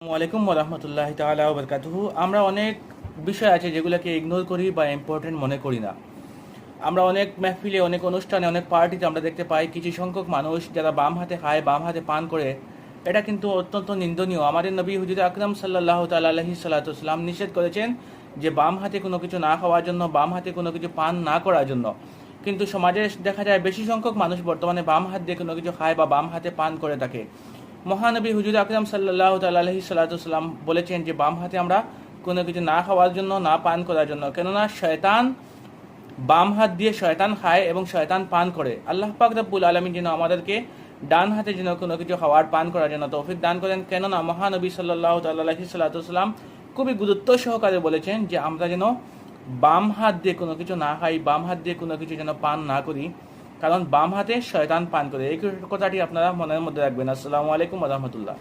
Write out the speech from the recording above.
আসসালামু আলাইকুম ওরহমতুল্লাহি তাআলা ওয়া বারাকাতুহু। আমরা অনেক বিষয় আছে যেগুলোকে ইগনোর করি বা ইম্পর্টেন্ট মনে করি না। আমরা অনেক মেহফিলে, অনেক অনুষ্ঠানে, অনেক পার্টিতে আমরা দেখতে পাই কিছু সংখ্যক মানুষ যারা বাম হাতে খায়, বাম হাতে পান করে। এটা কিন্তু অত্যন্ত নিন্দনীয়। আমাদের নবী হুজুর আকরাম সাল্লাল্লাহু তাআলা আলাইহি সাল্লাম নিষেধ করেছেন যে বাম হাতে কোনো কিছু না খাওয়ার জন্য, বাম হাতে কোনো কিছু পান না করার জন্য। কিন্তু সমাজে দেখা যায় বেশি সংখ্যক মানুষ বর্তমানে বাম হাত দিয়ে কোনো কিছু খায় বা বাম হাতে পান করে থাকে। মহানবী হুজুর আকরাম সাল্লাল্লাহু তাআলা আলাইহি সাল্লাম বলেছেন যে বাম হাতে আমরা কোনো কিছু না খাওয়ার জন্য, না পান করার জন্য, কেননা শয়তান বাম হাত দিয়ে শয়তান খায় এবং শয়তান পান করে। আল্লাহ পাক রব্বুল আলামিন যেন আমাদেরকে ডান হাতে যেন কোনো কিছু খাওয়ার পান করার জন্য তৌফিক দান করেন, কেননা মহানবী সাল্লাল্লাহু তাআলা আলাইহি সাল্লাম খুবই গুরুত্ব সহকারে বলেছেন যে আমরা যেন বাম হাত দিয়ে কোনো কিছু না খাই, বাম হাত দিয়ে কোনো কিছু যেন পান না করি, কারণ বাম হাতে শয়তান পান করে। এই কথাটি আপনারা মনের মধ্যে রাখবেন। আসসালামু আলাইকুম ওয়া রাহমাতুল্লাহ।